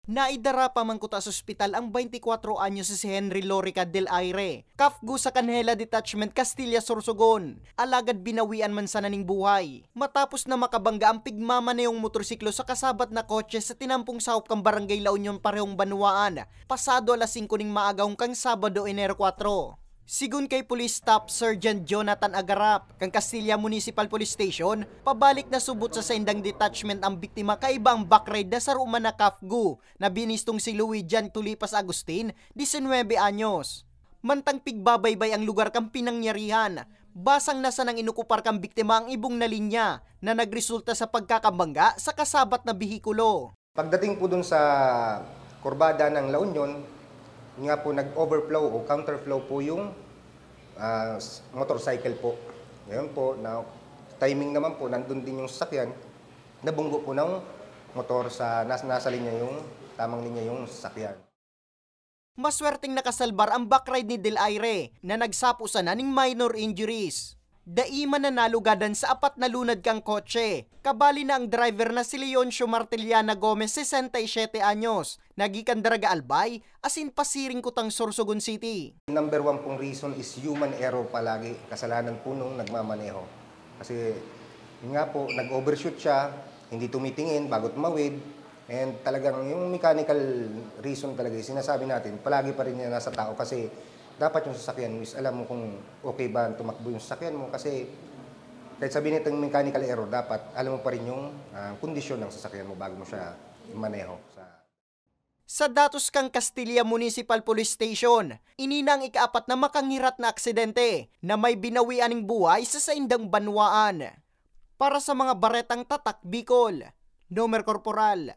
Naidara pa man kuta sa ospital ang 24 anyos si Henry Lorica del Aire, kafgu sa Canela Detachment Castilla Sorsogon, alagad binawian man sa naning buhay. Matapos na makabangga ang pigmamaneyong motorsiklo sa kasabat na kotse sa tinampong sahop kang Barangay La Union parehong Banwaan, pasado alas 5 ning maagaw kang Sabado, Enero 4. Sigun kay Police Staff Sergeant Jonathan Agarap, kang Castilla Municipal Police Station, pabalik na subot sa Sendang Detachment ang biktima kaiba ang backride na sa Ruma na kafgu na binistong si Louis Jan Tulipas Agustin, 19 anyos. Mantang pigbabaybay ang lugar kang pinangyarihan, basang nasa nang inukupar kang biktima ang ibong na linya na nagresulta sa pagkakabangga sa kasabat na bihikulo. Pagdating po dun sa kurbada ng La Union, nga po nag-overflow o counterflow po yung motorcycle po. Ngayon po, na timing naman po, nandun din yung sasakyan, nabunggo po ng motor sa nasa linya yung, tamang linya yung sasakyan. Maswerteng nakasalbar ang backride ni Del Aire na nagsapo sa naning minor injuries. Daiman na nalugadan sa 4 na lunad kang kotse. Kabali na ang driver na si Leoncio Martiliana Gomez, 67 anyos, nagikan Daraga Albay, asin pasiring kutang Sorsogon City. Number 1 pong reason is human error palagi, kasalanan po nung nagmamaneho. Kasi yun nga po, nag-overshoot siya, hindi tumitingin bago tumawid, and talagang yung mechanical reason talaga, sinasabi natin, palagi pa rin niya nasa tao kasi dapat yung sasakyan mo is alam mo kung okay ba tumakbo yung sasakyan mo kasi kahit sabihin itong mechanical error, dapat alam mo pa rin yung kondisyon ng sasakyan mo bago mo siya maneho. Sa datos kang Castilla Municipal Police Station, ininang ika-4 na makangirat na aksidente na may binawian ng buhay sa Saindang Banwaan. Para sa mga baretang tatak Bicol, Nomer Corporal